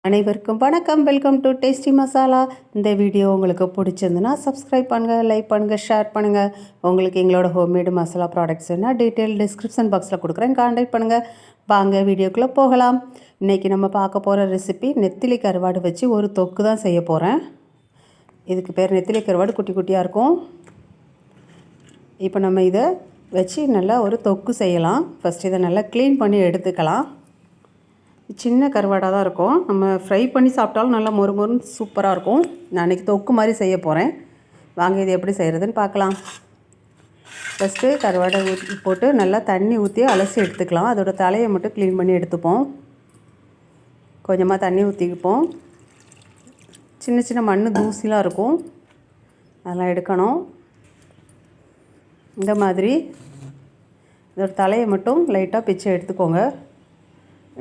அனைவருக்கும் வணக்கம். Welcome to tasty masala. இந்த வீடியோ உங்களுக்கு பிடிச்சிருந்துன்னா சப்ஸ்கிரைப் பண்ணுங்கள், லைக் பண்ணுங்கள், ஷேர் பண்ணுங்கள். உங்களுக்கு எங்களோட ஹோம்மேடு மசாலா ப்ராடக்ட்ஸ் என்ன டீட்டெயில் டிஸ்கிரிப்ஷன் பாக்ஸில் கொடுக்குறேன், கான்டாக்ட் பண்ணுங்கள். வாங்க வீடியோக்குள்ளே போகலாம். இன்றைக்கி நம்ம பார்க்க போகிற ரெசிபி நெத்திலி கருவாடு வச்சு ஒரு தொக்கு தான் செய்ய போகிறேன். இதுக்கு பேர் நெத்திலி கருவாடு, குட்டி குட்டியாக இருக்கும். இப்போ நம்ம இதை வச்சு நல்லா ஒரு தொக்கு செய்யலாம். ஃபஸ்ட் இதை நல்லா க்ளீன் பண்ணி எடுத்துக்கலாம். சின்ன கருவாடாக தான் இருக்கும். நம்ம ஃப்ரை பண்ணி சாப்பிட்டாலும் நல்லா மொறு மொறுன்னு சூப்பராக இருக்கும். நான் அன்றைக்கி தொக்கு மாதிரி செய்ய போகிறேன். வாங்க இது எப்படி செய்கிறதுன்னு பார்க்கலாம். ஃபஸ்ட்டு கருவாடை போட்டு நல்லா தண்ணி ஊற்றி அலசி எடுத்துக்கலாம். அதோட தலையை மட்டும் க்ளீன் பண்ணி எடுத்துப்போம். கொஞ்சமாக தண்ணி ஊற்றிக்குப்போம். சின்ன சின்ன மண் தூசிலாம் இருக்கும், அதெல்லாம் எடுக்கணும். இந்த மாதிரி இதோட தலையை மட்டும் லைட்டாக பிச்சு எடுத்துக்கோங்க.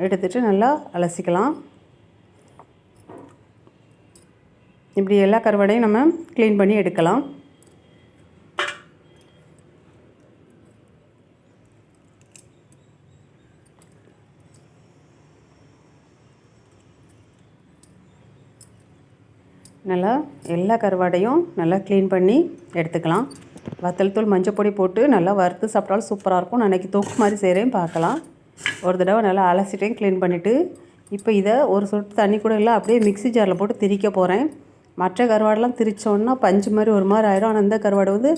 எடுத்துகிட்டு நல்லா அலசிக்கலாம். இப்படி எல்லா கருவாடையும் நம்ம க்ளீன் பண்ணி எடுக்கலாம். நல்லா எல்லா கருவாடையும் நல்லா க்ளீன் பண்ணி எடுத்துக்கலாம். வத்தல் தூள், மஞ்சள் பொடி போட்டு நல்லா வறுத்து சாப்பிட்டாலும் சூப்பராக இருக்கும். நான் அன்றைக்கி தொக்கு மாதிரி செய்கிறேன், பார்க்கலாம். ஒரு தடவை நல்லா அலசிட்டையும் க்ளீன் பண்ணிவிட்டு இப்போ இதை ஒரு சொட்டு தண்ணி கூட இல்லை, அப்படியே மிக்ஸி ஜாரில் போட்டு திரிக்க போகிறேன். மற்ற கருவாடெலாம் திரிச்சோன்னா பஞ்சு மாதிரி ஒரு மாதிரி ஆயிரும். ஆனால் இந்த கருவாடு வந்து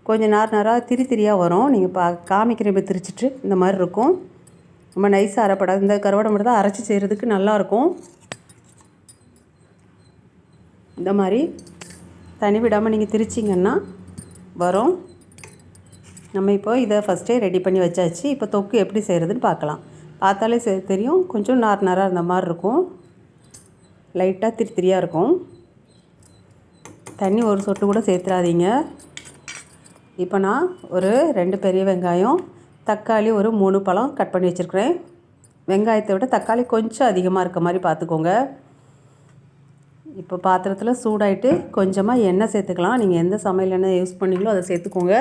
கொஞ்சம் நாராக திரியாக வரும். நீங்கள் காமிக்கிற இப்போ திரிச்சிட்டு இந்த மாதிரி இருக்கும். ரொம்ப நைஸாக அரைப்படாது. இந்த கருவாடை மட்டும் தான் அரைச்சி செய்கிறதுக்கு நல்லாயிருக்கும். இந்த மாதிரி தண்ணி விடாமல் நீங்கள் திரிச்சிங்கன்னா வரும். நம்ம இப்போ இதை ஃபஸ்ட்டே ரெடி பண்ணி வச்சாச்சு. இப்போ தொக்கு எப்படி செய்கிறதுன்னு பார்க்கலாம். பார்த்தாலே தெரியும், கொஞ்சம் நாராக இருந்த மாதிரி இருக்கும், லைட்டாக திரியாக இருக்கும். தண்ணி ஒரு சொட்டு கூட சேர்த்துறாதீங்க. இப்போ நான் ஒரு 2 பெரிய வெங்காயம், தக்காளி ஒரு 3 பழம் கட் பண்ணி வச்சுருக்கிறேன். வெங்காயத்தை விட தக்காளி கொஞ்சம் அதிகமாக இருக்க மாதிரி பார்த்துக்கோங்க. இப்போ பாத்திரத்தில் சூடாயிட்டு கொஞ்சமாக எண்ணெய் சேர்த்துக்கலாம். நீங்கள் எந்த சமையல் எண்ணெய் யூஸ் பண்ணீங்களோ அதை சேர்த்துக்கோங்க.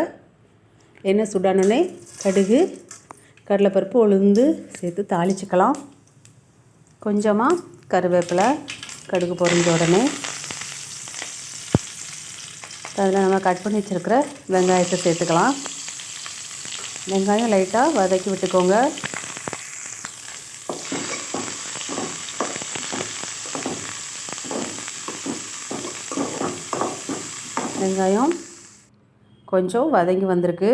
எண்ணெய் சுடானோடனே கடுகு, கடலைப்பருப்பு, உளுந்து சேர்த்து தாளிச்சிக்கலாம். கொஞ்சமாக கருவேப்பிலை, கடுகு பொரிஞ்ச உடனே அதில் நம்ம கட் பண்ணி வச்சுருக்கிற வெங்காயத்தை சேர்த்துக்கலாம். வெங்காயம் லைட்டாக வதக்கி விட்டுக்கோங்க. வெங்காயம் கொஞ்சம் வதங்கி வந்திருக்கு.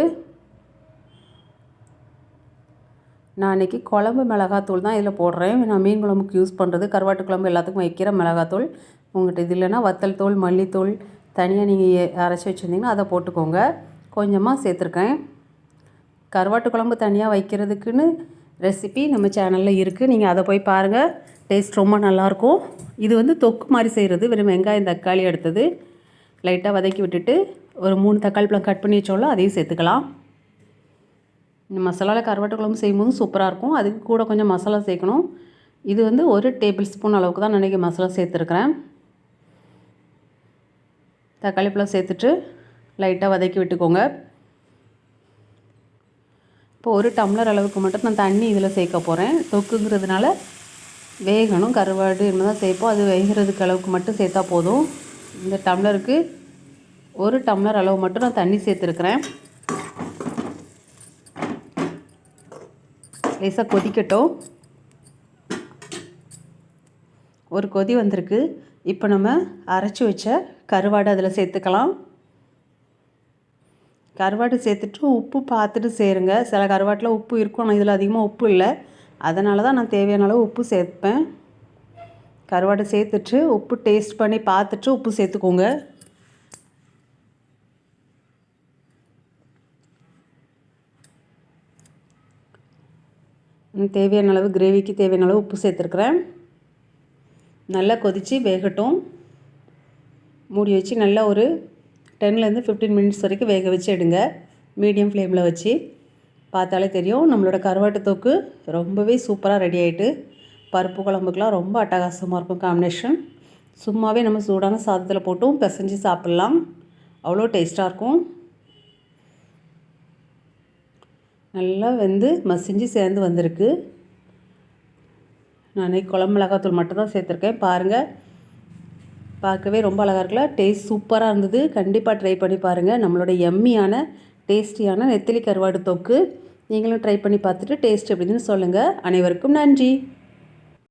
நான் இன்றைக்கி குழம்பு மிளகாத்தூள் தான் இதில் போடுறேன். நான் மீன் குழம்புக்கு யூஸ் பண்ணுறது, கருவாட்டு குழம்பு எல்லாத்துக்கும் வைக்கிற மிளகாத்தூள். உங்கள்கிட்ட இது இல்லைன்னா வத்தல் தூள், மல்லித்தூள் தனியாக நீங்கள் அரைச்சி வச்சுருந்தீங்கன்னா அதை போட்டுக்கோங்க. கொஞ்சமாக சேர்த்துருக்கேன். கருவாட்டு குழம்பு தனியாக வைக்கிறதுக்குன்னு ரெசிபி நம்ம சேனலில் இருக்குது, நீங்கள் அதை போய் பாருங்கள். டேஸ்ட் ரொம்ப நல்லாயிருக்கும். இது வந்து தொக்கு மாதிரி செய்கிறது. வெறும் வெங்காயம், தக்காளி எடுத்தது லைட்டாக வதக்கி விட்டுட்டு ஒரு 3 தக்காளி பழம் கட் பண்ணி வச்சோம்ல அதையும் சேர்த்துக்கலாம். இந்த மசாலாவில் கருவாட்டு குழம்பு செய்யும்போது சூப்பராக இருக்கும். அதுக்கு கூட கொஞ்சம் மசாலா சேர்க்கணும். இது வந்து 1 டேபிள் ஸ்பூன் அளவுக்கு தான் நினைக்க மசாலா சேர்த்துருக்குறேன். தக்காளி பழம் சேர்த்துட்டு லைட்டாக வதக்கி விட்டுக்கோங்க. இப்போ 1 டம்ளர் அளவுக்கு மட்டும் நான் தண்ணி இதில் சேர்க்க போகிறேன். தொக்குங்கிறதுனால வேகணும். கருவாடு என்ன தான் சேர்ப்போம், அது வேகிறதுக்கு அளவுக்கு மட்டும் சேர்த்தா போதும். இந்த டம்ளருக்கு 1 டம்ளர் அளவு மட்டும் நான் தண்ணி சேர்த்துருக்குறேன். லேசாக கொதிக்கட்டும். ஒரு கொதி வந்திருக்கு. இப்போ நம்ம அரைச்சி வச்ச கருவாடு அதில் சேர்த்துக்கலாம். கருவாடு சேர்த்துட்டு உப்பு பார்த்துட்டு சேருங்க. சில கருவாட்டில் உப்பு இருக்கும், ஆனால் இதில் அதிகமாக உப்பு இல்லை. அதனால தான் நான் தேவையான அளவு உப்பு சேர்ப்பேன். கருவாடு சேர்த்துட்டு உப்பு டேஸ்ட் பண்ணி பார்த்துட்டு உப்பு சேர்த்துக்கோங்க. தேவையான அளவு கிரேவிக்கு தேவையான அளவு உப்பு சேர்த்துருக்குறேன். நல்லா கொதித்து வேகட்டும். மூடி வச்சு நல்லா ஒரு 10லேருந்து 15 மினிட்ஸ் வரைக்கும் வேக வச்சு எடுங்க. மீடியம் ஃப்ளேமில் வச்சு. பார்த்தாலே தெரியும் நம்மளோட கருவாட்டு தொக்கு ரொம்பவே சூப்பராக ரெடி ஆகிட்டு. பருப்பு குழம்புக்கெலாம் ரொம்ப அட்டகாசமாக இருக்கும் காம்பினேஷன். சும்மாவே நம்ம சூடான சாதத்தில் போட்டும் பிசைஞ்சு சாப்பிட்லாம், அவ்வளோ டேஸ்ட்டாக இருக்கும். நல்லா வெந்து மசிஞ்சு சேர்ந்து வந்திருக்கு. நான் குழம்பு மிளகாத்தூள் மட்டும் தான் சேர்த்துருக்கேன். பாருங்கள், பார்க்கவே ரொம்ப அழகாக இருக்குல்ல. டேஸ்ட் சூப்பராக இருந்தது. கண்டிப்பாக ட்ரை பண்ணி பாருங்கள். நம்மளோட எம்மியான டேஸ்டியான நெத்திலி கருவாடு தொக்கு நீங்களும் ட்ரை பண்ணி பார்த்துட்டு டேஸ்ட் எப்படின்னு சொல்லுங்கள். அனைவருக்கும் நன்றி.